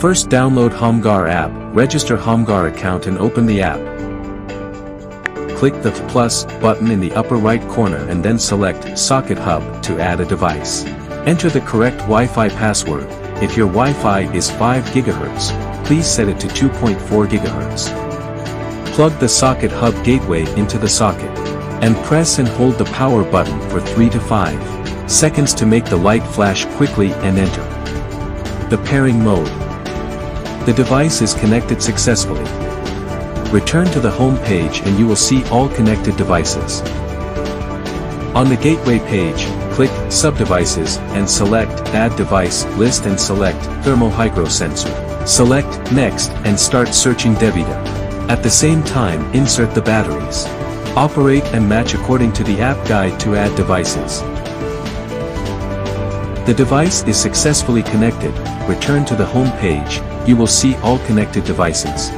First, download Humgar app, register Humgar account and open the app. Click the plus button in the upper right corner and then select Socket Hub to add a device. Enter the correct Wi-Fi password. If your Wi-Fi is 5 GHz, please set it to 2.4 GHz. Plug the Socket Hub gateway into the socket, and press and hold the power button for 3 to 5 seconds to make the light flash quickly and enter the pairing mode. The device is connected successfully. Return to the home page and you will see all connected devices. On the gateway page, click Subdevices and select Add Device List and select Thermohydro Sensor. Select Next and start searching DeVita. At the same time, insert the batteries. Operate and match according to the app guide to add devices. The device is successfully connected. Return to the home page. You will see all connected devices.